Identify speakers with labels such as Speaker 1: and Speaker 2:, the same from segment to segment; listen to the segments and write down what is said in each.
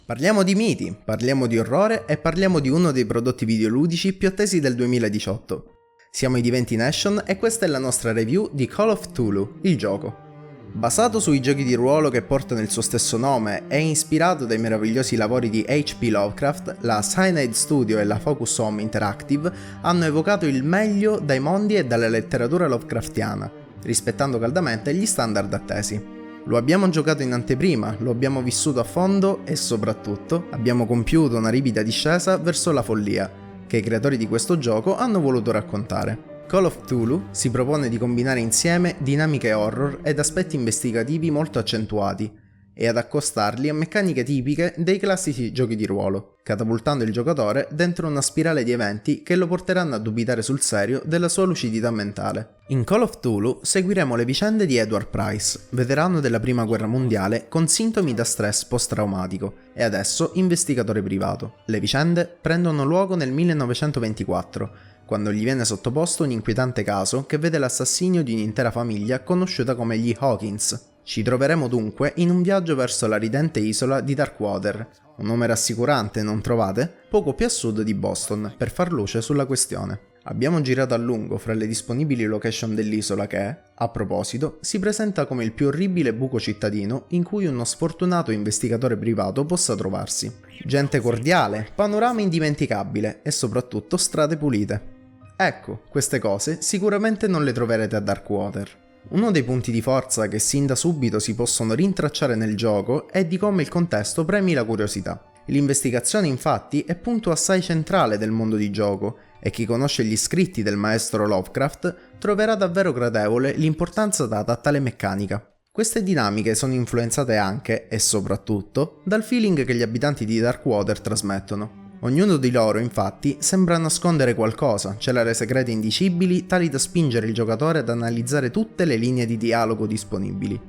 Speaker 1: Parliamo di miti, parliamo di orrore e parliamo di uno dei prodotti videoludici più attesi del 2018. Siamo i Diventi Nation e questa è la nostra review di Call of Cthulhu, il gioco. Basato sui giochi di ruolo che portano il suo stesso nome e ispirato dai meravigliosi lavori di H.P. Lovecraft, la Cyanide Studio e la Focus Home Interactive hanno evocato il meglio dai mondi e dalla letteratura Lovecraftiana, rispettando caldamente gli standard attesi. Lo abbiamo giocato in anteprima, lo abbiamo vissuto a fondo e soprattutto abbiamo compiuto una ripida discesa verso la follia, che i creatori di questo gioco hanno voluto raccontare. Call of Cthulhu si propone di combinare insieme dinamiche horror ed aspetti investigativi molto accentuati e ad accostarli a meccaniche tipiche dei classici giochi di ruolo, catapultando il giocatore dentro una spirale di eventi che lo porteranno a dubitare sul serio della sua lucidità mentale. In Call of Cthulhu seguiremo le vicende di Edward Price, veterano della Prima Guerra Mondiale con sintomi da stress post-traumatico e adesso investigatore privato. Le vicende prendono luogo nel 1924, quando gli viene sottoposto un inquietante caso che vede l'assassinio di un'intera famiglia conosciuta come gli Hawkins. Ci troveremo dunque in un viaggio verso la ridente isola di Darkwater, un nome rassicurante, non trovate? Poco più a sud di Boston, per far luce sulla questione. Abbiamo girato a lungo fra le disponibili location dell'isola che, a proposito, si presenta come il più orribile buco cittadino in cui uno sfortunato investigatore privato possa trovarsi. Gente cordiale, panorama indimenticabile e soprattutto strade pulite. Ecco, queste cose sicuramente non le troverete a Darkwater. Uno dei punti di forza che sin da subito si possono rintracciare nel gioco è di come il contesto premi la curiosità. L'investigazione infatti è punto assai centrale del mondo di gioco e chi conosce gli scritti del maestro Lovecraft troverà davvero gradevole l'importanza data a tale meccanica. Queste dinamiche sono influenzate anche, e soprattutto, dal feeling che gli abitanti di Darkwater trasmettono. Ognuno di loro, infatti, sembra nascondere qualcosa, celare segreti indicibili tali da spingere il giocatore ad analizzare tutte le linee di dialogo disponibili,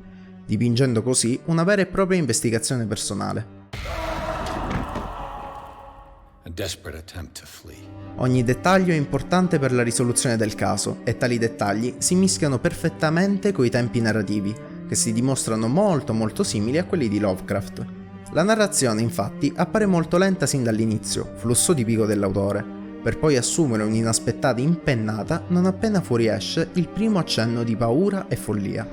Speaker 1: dipingendo così una vera e propria investigazione personale. Ogni dettaglio è importante per la risoluzione del caso e tali dettagli si mischiano perfettamente coi tempi narrativi, che si dimostrano molto simili a quelli di Lovecraft. La narrazione infatti appare molto lenta sin dall'inizio, flusso tipico dell'autore, per poi assumere un'inaspettata impennata non appena fuoriesce il primo accenno di paura e follia.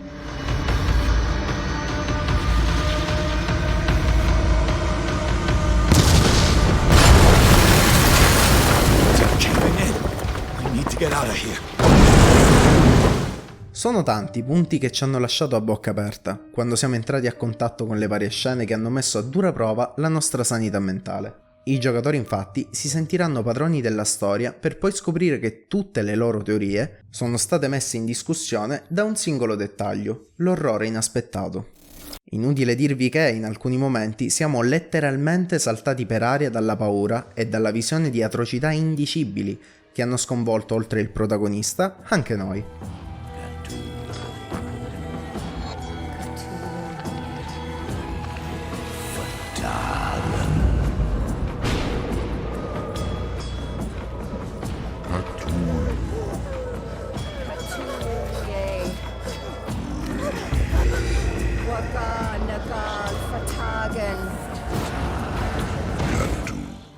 Speaker 1: Sono tanti i punti che ci hanno lasciato a bocca aperta quando siamo entrati a contatto con le varie scene che hanno messo a dura prova la nostra sanità mentale. I giocatori infatti si sentiranno padroni della storia per poi scoprire che tutte le loro teorie sono state messe in discussione da un singolo dettaglio, l'orrore inaspettato. Inutile dirvi che in alcuni momenti siamo letteralmente saltati per aria dalla paura e dalla visione di atrocità indicibili che hanno sconvolto oltre il protagonista anche noi.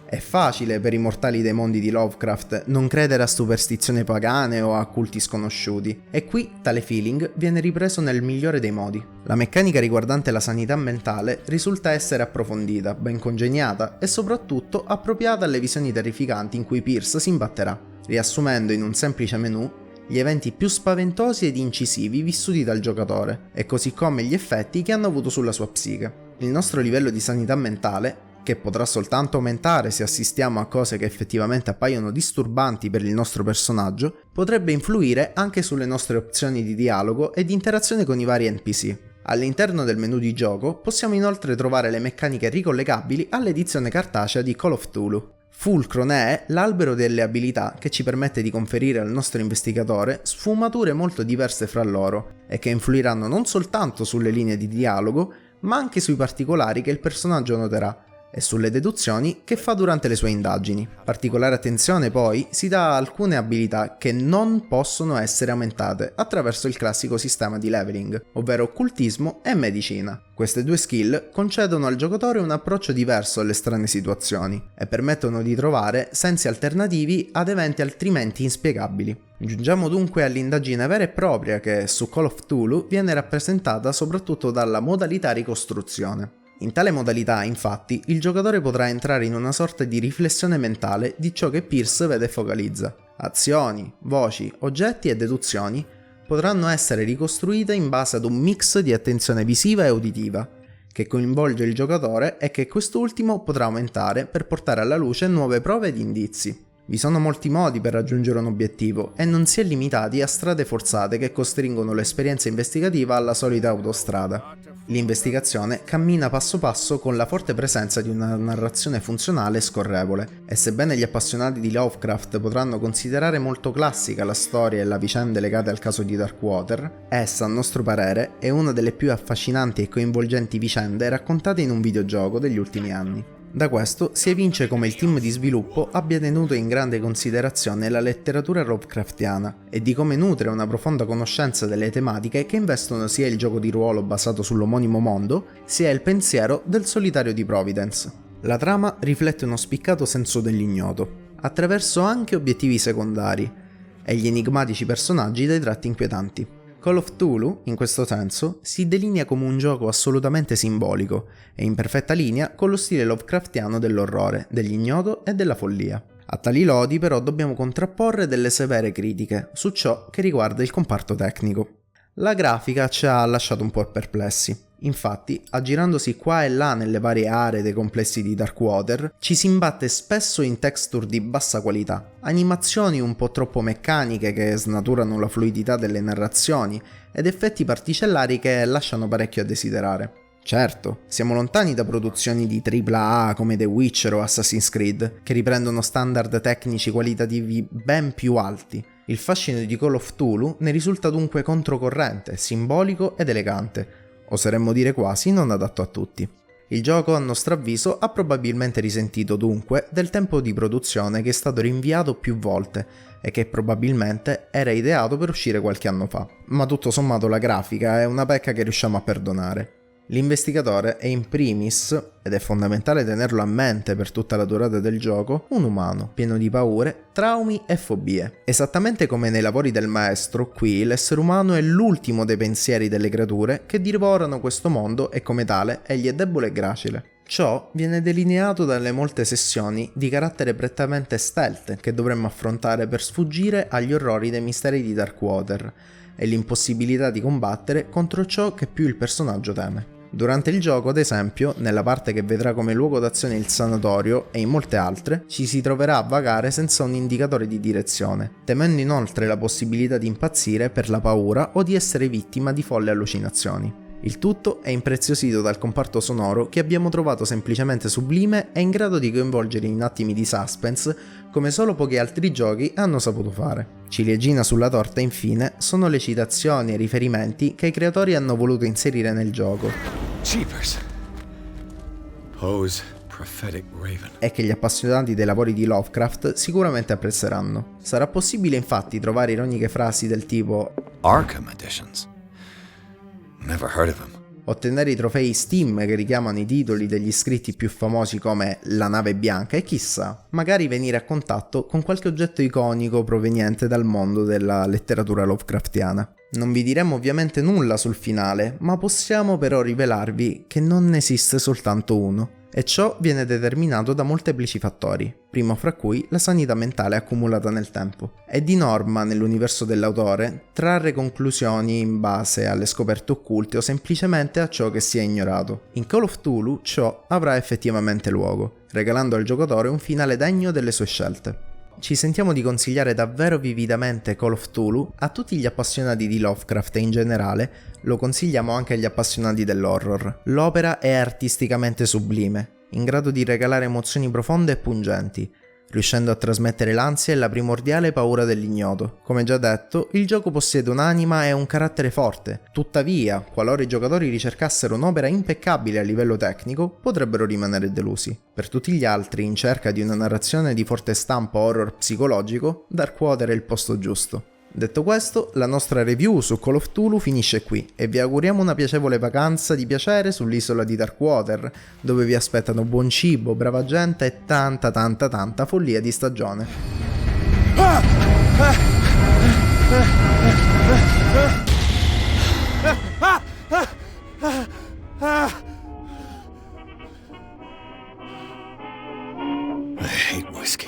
Speaker 1: È facile per i mortali dei mondi di Lovecraft non credere a superstizioni pagane o a culti sconosciuti, e qui tale feeling viene ripreso nel migliore dei modi. La meccanica riguardante la sanità mentale risulta essere approfondita, ben congegnata e soprattutto appropriata alle visioni terrificanti in cui Pierce si imbatterà, riassumendo in un semplice menu gli eventi più spaventosi ed incisivi vissuti dal giocatore, e così come gli effetti che hanno avuto sulla sua psiche. Il nostro livello di sanità mentale, che potrà soltanto aumentare se assistiamo a cose che effettivamente appaiono disturbanti per il nostro personaggio, potrebbe influire anche sulle nostre opzioni di dialogo e di interazione con i vari NPC. All'interno del menu di gioco possiamo inoltre trovare le meccaniche ricollegabili all'edizione cartacea di Call of Cthulhu. Fulcro ne è l'albero delle abilità che ci permette di conferire al nostro investigatore sfumature molto diverse fra loro e che influiranno non soltanto sulle linee di dialogo, ma anche sui particolari che il personaggio noterà, e sulle deduzioni che fa durante le sue indagini. Particolare attenzione poi si dà a alcune abilità che non possono essere aumentate attraverso il classico sistema di leveling, ovvero occultismo e medicina. Queste due skill concedono al giocatore un approccio diverso alle strane situazioni e permettono di trovare sensi alternativi ad eventi altrimenti inspiegabili. Giungiamo dunque all'indagine vera e propria che su Call of Cthulhu viene rappresentata soprattutto dalla modalità ricostruzione. In tale modalità, infatti, il giocatore potrà entrare in una sorta di riflessione mentale di ciò che Pierce vede e focalizza. Azioni, voci, oggetti e deduzioni potranno essere ricostruite in base ad un mix di attenzione visiva e uditiva, che coinvolge il giocatore e che quest'ultimo potrà aumentare per portare alla luce nuove prove ed indizi. Vi sono molti modi per raggiungere un obiettivo e non si è limitati a strade forzate che costringono l'esperienza investigativa alla solita autostrada. L'investigazione cammina passo passo con la forte presenza di una narrazione funzionale e scorrevole, e sebbene gli appassionati di Lovecraft potranno considerare molto classica la storia e le vicende legate al caso di Darkwater, essa, a nostro parere, è una delle più affascinanti e coinvolgenti vicende raccontate in un videogioco degli ultimi anni. Da questo si evince come il team di sviluppo abbia tenuto in grande considerazione la letteratura Lovecraftiana e di come nutre una profonda conoscenza delle tematiche che investono sia il gioco di ruolo basato sull'omonimo mondo, sia il pensiero del solitario di Providence. La trama riflette uno spiccato senso dell'ignoto, attraverso anche obiettivi secondari e gli enigmatici personaggi dai tratti inquietanti. Call of Cthulhu, in questo senso, si delinea come un gioco assolutamente simbolico e in perfetta linea con lo stile Lovecraftiano dell'orrore, dell'ignoto e della follia. A tali lodi però dobbiamo contrapporre delle severe critiche su ciò che riguarda il comparto tecnico. La grafica ci ha lasciato un po' perplessi. Infatti, aggirandosi qua e là nelle varie aree dei complessi di Darkwater, ci si imbatte spesso in texture di bassa qualità, animazioni un po' troppo meccaniche che snaturano la fluidità delle narrazioni ed effetti particellari che lasciano parecchio a desiderare. Certo, siamo lontani da produzioni di AAA come The Witcher o Assassin's Creed, che riprendono standard tecnici qualitativi ben più alti. Il fascino di Call of Cthulhu ne risulta dunque controcorrente, simbolico ed elegante, oseremmo dire quasi non adatto a tutti. Il gioco, a nostro avviso, ha probabilmente risentito dunque del tempo di produzione che è stato rinviato più volte e che probabilmente era ideato per uscire qualche anno fa. Ma tutto sommato la grafica è una pecca che riusciamo a perdonare. L'investigatore è in primis, ed è fondamentale tenerlo a mente per tutta la durata del gioco, un umano, pieno di paure, traumi e fobie. Esattamente come nei lavori del maestro, qui l'essere umano è l'ultimo dei pensieri delle creature che divorano questo mondo e come tale egli è debole e gracile. Ciò viene delineato dalle molte sessioni di carattere prettamente stealth che dovremmo affrontare per sfuggire agli orrori dei misteri di Darkwater e l'impossibilità di combattere contro ciò che più il personaggio teme. Durante il gioco, ad esempio, nella parte che vedrà come luogo d'azione il sanatorio e in molte altre, ci si troverà a vagare senza un indicatore di direzione, temendo inoltre la possibilità di impazzire per la paura o di essere vittima di folle allucinazioni. Il tutto è impreziosito dal comparto sonoro che abbiamo trovato semplicemente sublime e in grado di coinvolgere in attimi di suspense come solo pochi altri giochi hanno saputo fare. Ciliegina sulla torta, infine, sono le citazioni e riferimenti che i creatori hanno voluto inserire nel gioco.
Speaker 2: Jeepers. Poe's prophetic raven.
Speaker 1: E che gli appassionati dei lavori di Lovecraft sicuramente apprezzeranno. Sarà possibile infatti trovare ironiche frasi del tipo
Speaker 2: Arkham Editions. Never heard of him.
Speaker 1: Ottenere i trofei Steam che richiamano i titoli degli scritti più famosi come La nave bianca e chissà, magari venire a contatto con qualche oggetto iconico proveniente dal mondo della letteratura Lovecraftiana. Non vi diremo ovviamente nulla sul finale, ma possiamo però rivelarvi che non ne esiste soltanto uno. E ciò viene determinato da molteplici fattori, primo fra cui la sanità mentale accumulata nel tempo. È di norma nell'universo dell'autore trarre conclusioni in base alle scoperte occulte o semplicemente a ciò che si è ignorato. In Call of Cthulhu ciò avrà effettivamente luogo, regalando al giocatore un finale degno delle sue scelte. Ci sentiamo di consigliare davvero vividamente Call of Cthulhu a tutti gli appassionati di Lovecraft e in generale lo consigliamo anche agli appassionati dell'horror. L'opera è artisticamente sublime, in grado di regalare emozioni profonde e pungenti, riuscendo a trasmettere l'ansia e la primordiale paura dell'ignoto. Come già detto, il gioco possiede un'anima e un carattere forte, tuttavia, qualora i giocatori ricercassero un'opera impeccabile a livello tecnico, potrebbero rimanere delusi. Per tutti gli altri, in cerca di una narrazione di forte stampo horror psicologico, Darkwater è il posto giusto. Detto questo, la nostra review su Call of Cthulhu finisce qui e vi auguriamo una piacevole vacanza di piacere sull'isola di Darkwater, dove vi aspettano buon cibo, brava gente e tanta follia di stagione.
Speaker 2: I hate whiskey.